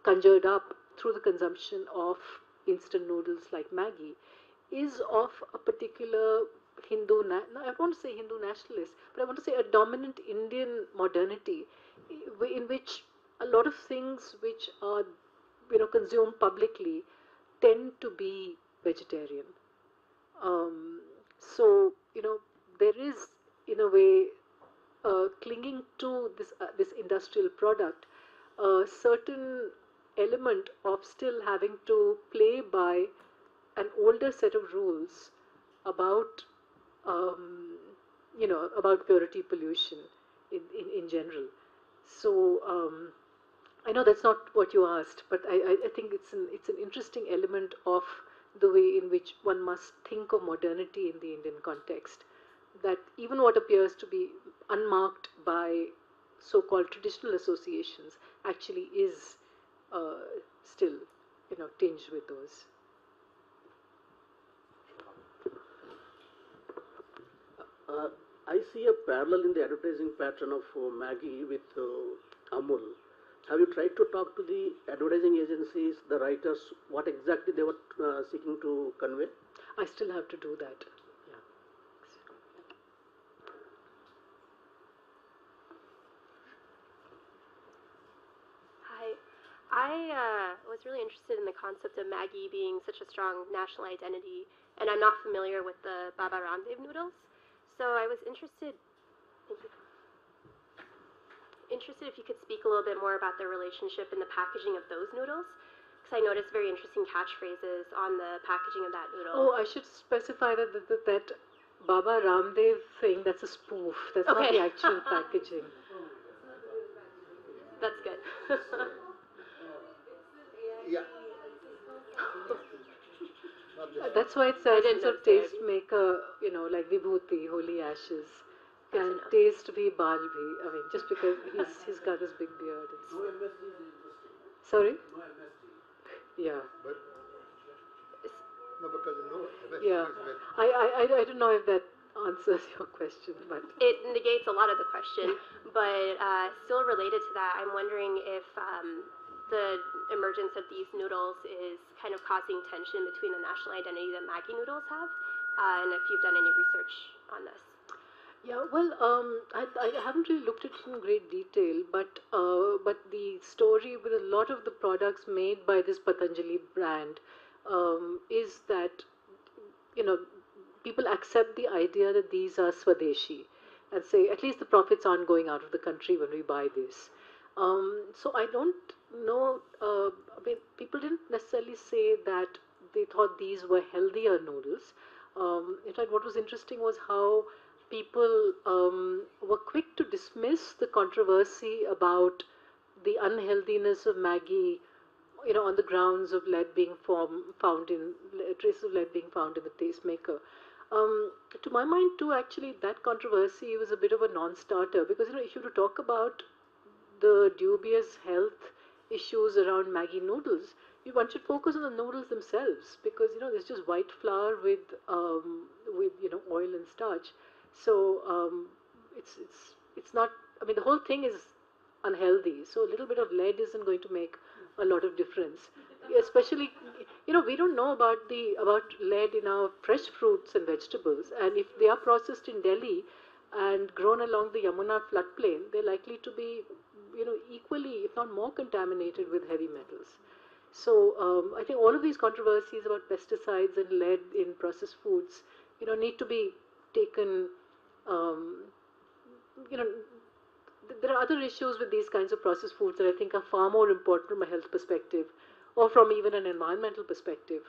conjured up through the consumption of instant noodles like Maggi is of a particular Hindu, no, I won't say Hindu nationalist, but I want to say a dominant Indian modernity in which a lot of things which are, consumed publicly tend to be vegetarian. So, there is, in a way, clinging to this industrial product, a certain element of still having to play by an older set of rules about about purity pollution in general. So I know that's not what you asked, but I think it's an interesting element of the way in which one must think of modernity in the Indian context. That even what appears to be unmarked by so-called traditional associations actually is still, tinged with those. I see a parallel in the advertising pattern of Maggie with Amul. Have you tried to talk to the advertising agencies, the writers, what exactly they were seeking to convey? I still have to do that. Yeah. Hi. I was really interested in the concept of Maggie being such a strong national identity, and I'm not familiar with the Baba Ramdev noodles. So I was interested, thank you, interested if you could speak a little bit more about the relationship and the packaging of those noodles, because I noticed very interesting catchphrases on the packaging of that noodle. Oh, I should specify that Baba Ramdev thing, that's a spoof. That's not the actual packaging. That's good. Yeah. That's why it says it's a taste maker, like Vibhuti, holy ashes, and taste bhi bal bhi. I mean, just because he's got this big beard. Sorry? Yeah. But, no, because yeah. I don't know if that answers your question, but it negates a lot of the question. But still related to that, I'm wondering if the emergence of these noodles is kind of causing tension between the national identity that Maggi noodles have, and if you've done any research on this. Yeah, well, I haven't really looked at it in great detail, but the story with a lot of the products made by this Patanjali brand is that, people accept the idea that these are Swadeshi and say at least the profits aren't going out of the country when we buy this. So I don't know, I mean, people didn't necessarily say that they thought these were healthier noodles. In fact, what was interesting was how people were quick to dismiss the controversy about the unhealthiness of Maggi, on the grounds of lead being found in traces of lead being found in the tastemaker. To my mind, too, actually, that controversy was a bit of a non-starter because if you were to talk about the dubious health issues around Maggi noodles, one should focus on the noodles themselves because there's just white flour with oil and starch. So it's not. I mean, the whole thing is unhealthy. So a little bit of lead isn't going to make a lot of difference. Especially, we don't know about lead in our fresh fruits and vegetables, and if they are processed in Delhi and grown along the Yamuna floodplain, they're likely to be, equally, if not more, contaminated with heavy metals. So I think all of these controversies about pesticides and lead in processed foods, need to be taken. There are other issues with these kinds of processed foods that I think are far more important from a health perspective, or from even an environmental perspective.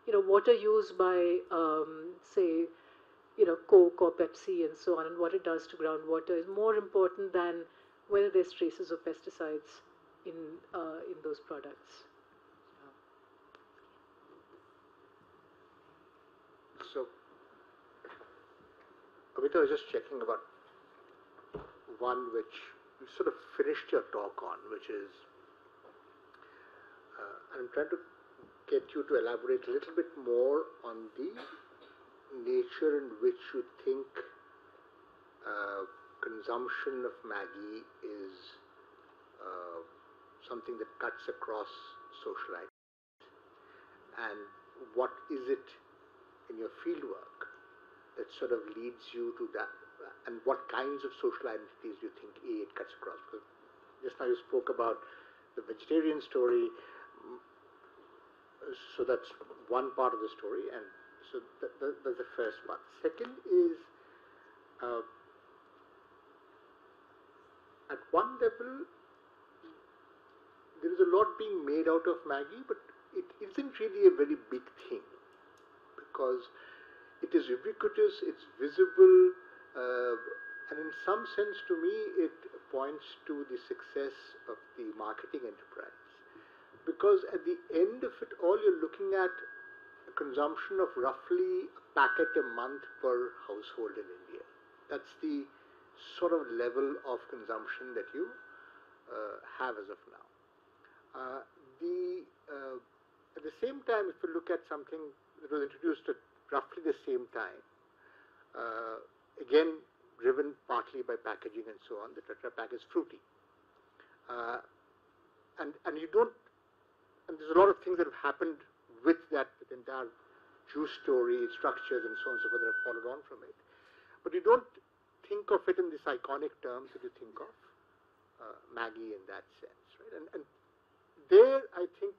Water used by, say, Coke or Pepsi and so on, and what it does to groundwater is more important than whether there's traces of pesticides in those products. So, Amita, I was just checking about one which you sort of finished your talk on, which is, I'm trying to get you to elaborate a little bit more on the nature in which you think consumption of Maggi is something that cuts across social identities, and what is it in your field work that sort of leads you to that, and what kinds of social identities do you think it cuts across? Because just now you spoke about the vegetarian story, so that's one part of the story, and so that's the first part. Second is, at one level, there is a lot being made out of Maggie, but it isn't really a very big thing, because it is ubiquitous, it's visible, and in some sense to me it points to the success of the marketing enterprise. Because at the end of it all, you're looking at a consumption of roughly a packet a month per household in India. That's the sort of level of consumption that you have as of now. At the same time, if you look at something that was introduced at roughly the same time, again driven partly by packaging and so on, the Tetra Pak is fruity, and you don't. And there's a lot of things that have happened with that, with the entire juice story, structures, and so on and so forth that have followed on from it. But you don't think of it in these iconic terms that you think of Maggie in that sense, right? And there, I think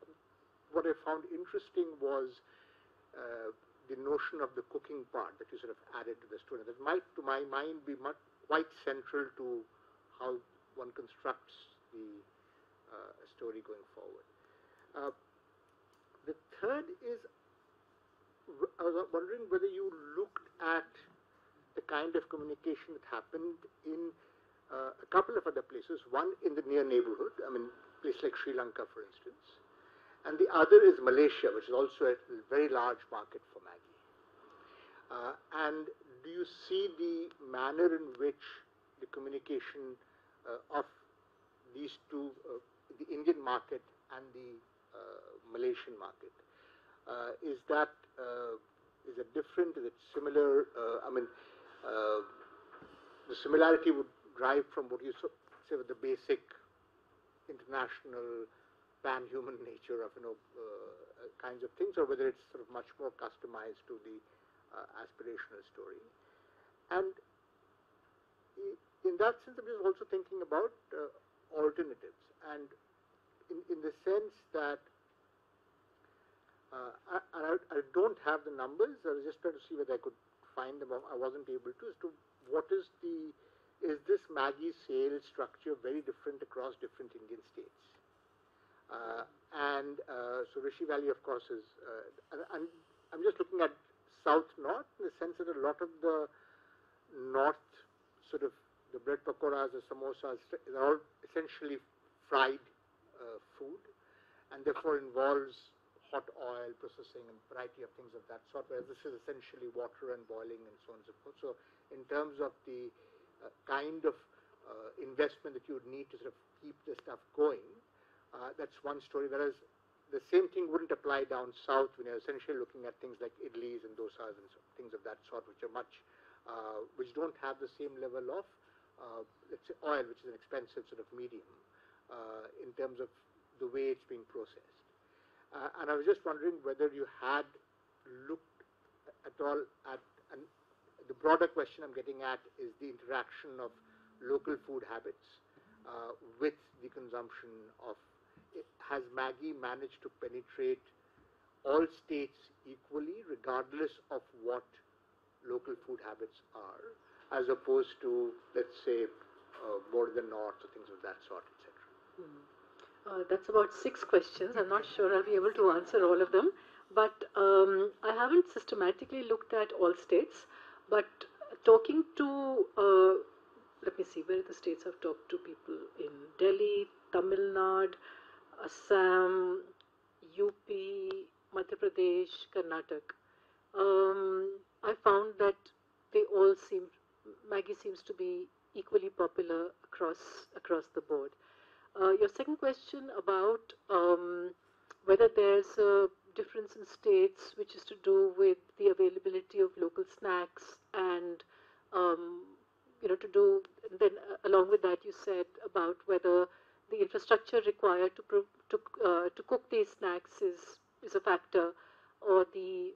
what I found interesting was the notion of the cooking part that you sort of added to the story. That might, to my mind, be quite central to how one constructs the story going forward. The third is, I was wondering whether you looked at the kind of communication that happened in a couple of other places. One in the near neighborhood, I mean, a place like Sri Lanka, for instance, and the other is Malaysia, which is also a very large market for Maggie. And do you see the manner in which the communication of these two, the Indian market and the Malaysian market, is it different? Is it similar? I mean, the similarity would drive from what you say with the basic international pan-human nature of kinds of things, or whether it's sort of much more customized to the aspirational story. And in that sense, I was also thinking about alternatives, and in the sense that I don't have the numbers. I was just trying to see whether I could find them. I wasn't able to. As to what is this Maggie sales structure very different across different Indian states? So Rishi Valley, of course, is. And I'm just looking at South-North in the sense that a lot of the North, sort of the bread pakoras, the samosas, are all essentially fried food, and therefore involves hot oil processing and variety of things of that sort, whereas this is essentially water and boiling and so on and so forth. So in terms of the kind of investment that you would need to sort of keep the stuff going, that's one story, whereas the same thing wouldn't apply down south when you're essentially looking at things like idlis and dosas and things of that sort, which are which don't have the same level of, let's say, oil, which is an expensive sort of medium in terms of the way it's being processed. And I was just wondering whether you had looked at all at, and the broader question I'm getting at is the interaction of local food habits with the consumption of, has Maggie managed to penetrate all states equally, regardless of what local food habits are, as opposed to, let's say, more the north or things of that sort, etc. That's about 6 questions. I'm not sure I'll be able to answer all of them, but I haven't systematically looked at all states. But talking to, let me see, where are the states I've talked to people in? Delhi, Tamil Nadu, Assam, UP, Madhya Pradesh, Karnataka. I found that they all Maggie seems to be equally popular across the board. Your second question about whether there's a difference in states, which is to do with the availability of local snacks, and to do, then along with that you said about whether the infrastructure required to cook these snacks is a factor, or the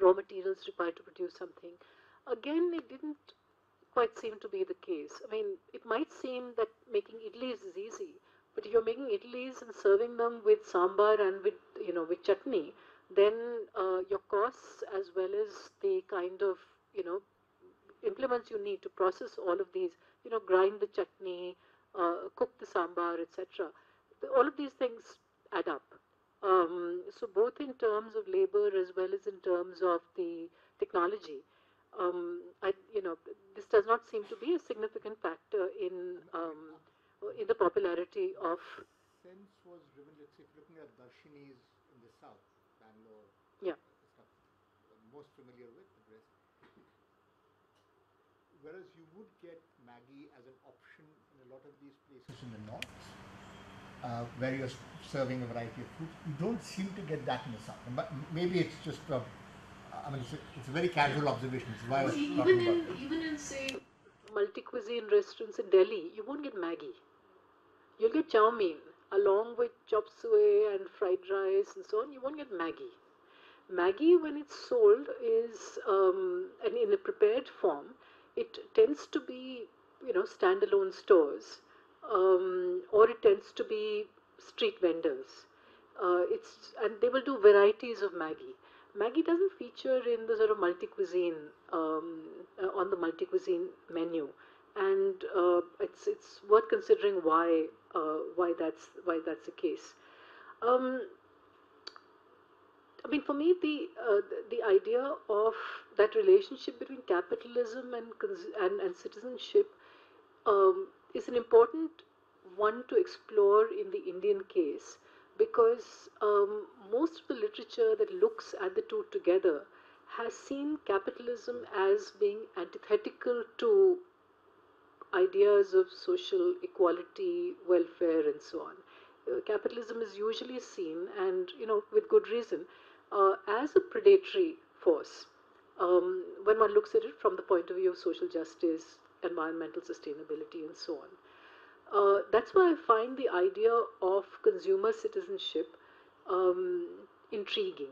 raw materials required to produce something. Again, it didn't quite seem to be the case. I mean, it might seem that making idlis is easy, but if you're making idlis and serving them with sambar and with with chutney, then your costs as well as the kind of implements you need to process all of these, grind the chutney, cook the sambar, etc. All of these things add up. So both in terms of labor as well as in terms of the technology, this does not seem to be a significant factor in the popularity of. Sense was driven, let's say, if you're looking at Darshinis in the south, Bangalore, Yeah. stuff I'm most familiar with, the rest. Whereas you would get Maggie as an option in a lot of these places in the north, where you're serving a variety of food. You don't seem to get that in the south. But maybe it's just, it's a very casual observation. It's why I was talking about. Even in say multi-cuisine restaurants in Delhi, you won't get Maggie. You'll get chow mein along with chop suey and fried rice and so on. You won't get Maggie. Maggie, when it's sold, is and in a prepared form. It tends to be standalone stores, or it tends to be street vendors. And they will do varieties of Maggie. Maggie doesn't feature in the sort of multi-cuisine on the multi-cuisine menu, and it's worth considering why that's the case. I mean, for me, the idea of that relationship between capitalism and citizenship is an important one to explore in the Indian case, because most of the literature that looks at the two together has seen capitalism as being antithetical to ideas of social equality, welfare, and so on. Capitalism is usually seen, and with good reason, as a predatory force when one looks at it from the point of view of social justice, environmental sustainability, and so on. That's why I find the idea of consumer citizenship intriguing,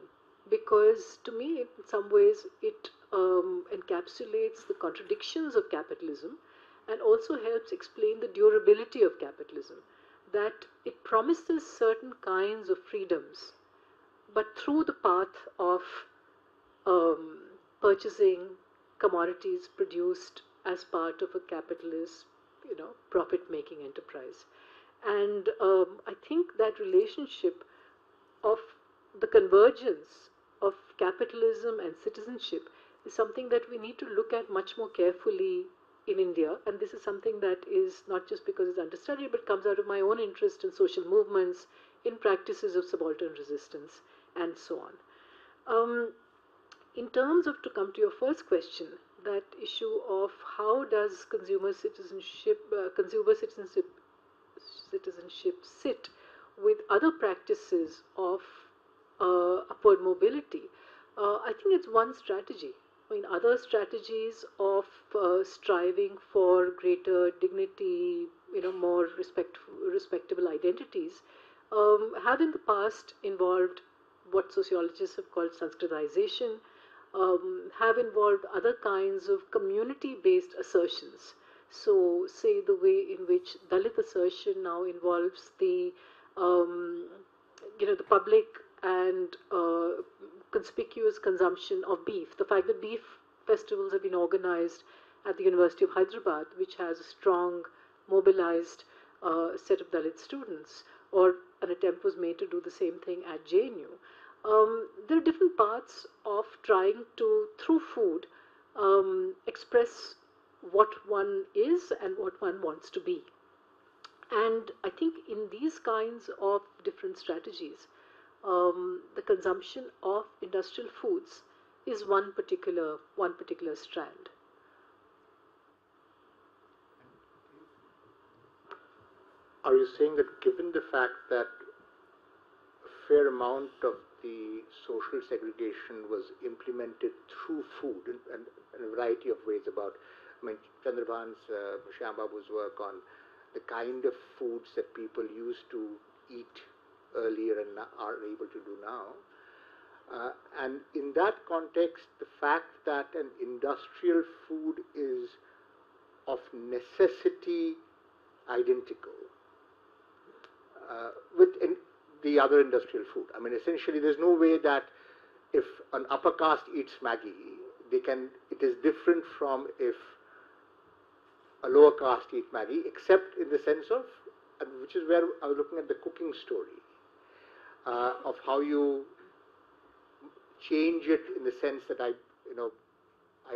because to me, in some ways, it encapsulates the contradictions of capitalism and also helps explain the durability of capitalism, that it promises certain kinds of freedoms, but through the path of purchasing commodities produced as part of a capitalist, profit-making enterprise. And I think that relationship of the convergence of capitalism and citizenship is something that we need to look at much more carefully in India. And this is something that is not just because it's understudied, but comes out of my own interest in social movements, in practices of subaltern resistance, and so on. In terms of, to come to your first question, that issue of how does consumer citizenship sit with other practices of upward mobility, I think it's one strategy. I mean, other strategies of striving for greater dignity, more respectable identities, have in the past involved what sociologists have called Sanskritization, have involved other kinds of community-based assertions. So, say the way in which Dalit assertion now involves the public and conspicuous consumption of beef. The fact that beef festivals have been organized at the University of Hyderabad, which has a strong, mobilized set of Dalit students, or an attempt was made to do the same thing at JNU. There are different paths of trying to, through food, express what one is and what one wants to be. And I think in these kinds of different strategies, the consumption of industrial foods is one particular strand. Are you saying that given the fact that a fair amount of the social segregation was implemented through food and in a variety of ways Chandrabhan's, Shyambabu's work on the kind of foods that people used to eat earlier and are able to do now, And in that context, the fact that an industrial food is of necessity identical with the other industrial food. I mean, essentially, there's no way that if an upper caste eats Maggi, it is different from if a lower caste eats Maggi, except in the sense of, and which is where I was looking at the cooking story, of how you change it in the sense that I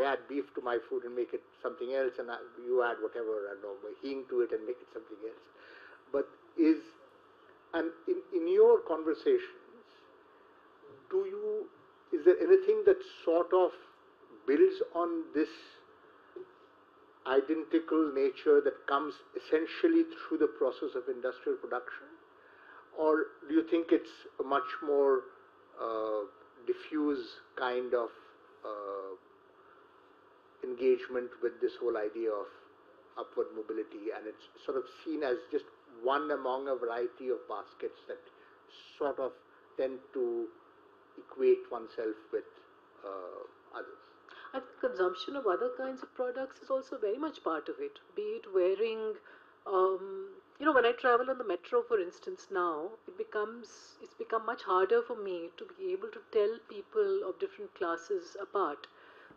add beef to my food and make it something else, and you add whatever, I don't know, hing to it and make it something else. But and in your conversations, is there anything that sort of builds on this identical nature that comes essentially through the process of industrial production? Or do you think it's a much more diffuse kind of engagement with this whole idea of upward mobility, and it's sort of seen as just one among a variety of baskets that sort of tend to equate oneself with others? I think consumption of other kinds of products is also very much part of it. Be it wearing, when I travel on the metro, for instance, now it's become much harder for me to be able to tell people of different classes apart,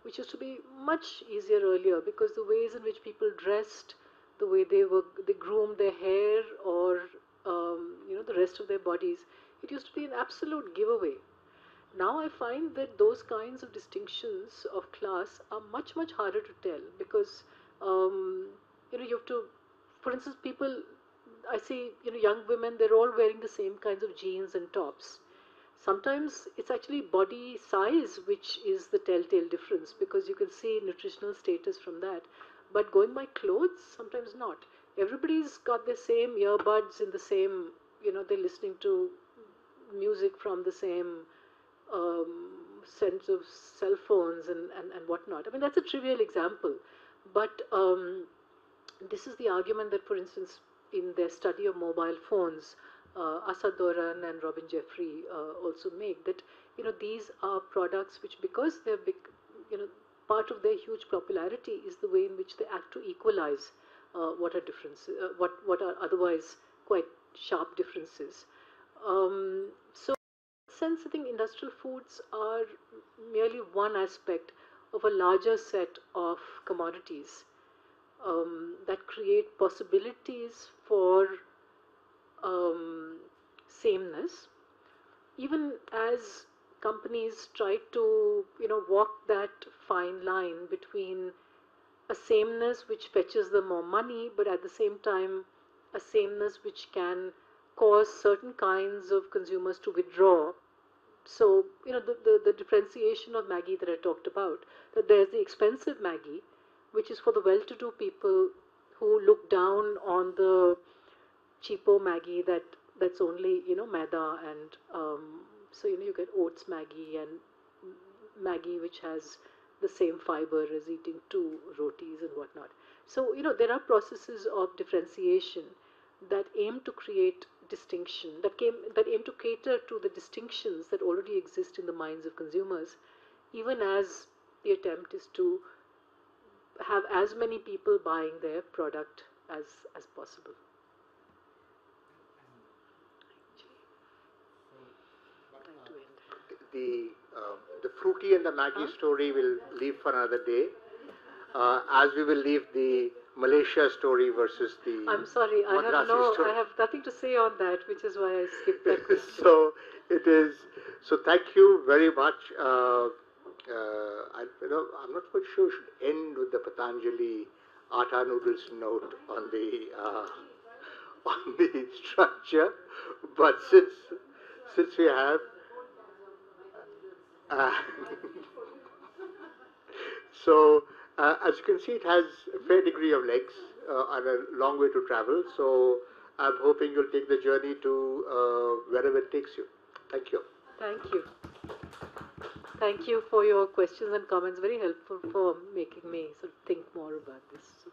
which used to be much easier earlier, because the ways in which people dressed, the way they groomed their hair, or the rest of their bodies, it used to be an absolute giveaway. Now I find that those kinds of distinctions of class are much harder to tell, because you have to, for instance, I see young women, they're all wearing the same kinds of jeans and tops. Sometimes it's actually body size which is the telltale difference, because you can see nutritional status from that. But going by clothes, sometimes not. Everybody's got the same earbuds in the same, they're listening to music from the same sense of cell phones and whatnot. I mean, that's a trivial example. But this is the argument that, for instance, in their study of mobile phones, Asad Doran and Robin Jeffrey also make, that these are products which, because they're big, part of their huge popularity is the way in which they act to equalize what are differences, what are otherwise quite sharp differences. So, in a sense, I think industrial foods are merely one aspect of a larger set of commodities that create possibilities for sameness, even as companies try to walk that fine line between a sameness which fetches them more money, but at the same time a sameness which can cause certain kinds of consumers to withdraw. So the differentiation of Maggi that I talked about, that there's the expensive Maggi, which is for the well-to-do people who look down on the cheapo Maggi that's only maida, and so you get oats Maggi and Maggi which has the same fiber as eating 2 rotis and whatnot. So there are processes of differentiation that aim to create distinction, that aim to cater to the distinctions that already exist in the minds of consumers, even as the attempt is to have as many people buying their product as possible. The fruity and the Maggi story will leave for another day, as we will leave the Malaysia story versus the I'm sorry, Madrasi story. I have nothing to say on that, which is why I skipped that question. So thank you very much. I'm not quite sure we should end with the Patanjali atta noodles note on the structure, but since we have. So, as you can see, it has a fair degree of legs and a long way to travel. So, I'm hoping you'll take the journey to wherever it takes you. Thank you. Thank you. Thank you for your questions and comments. Very helpful for making me sort of think more about this. So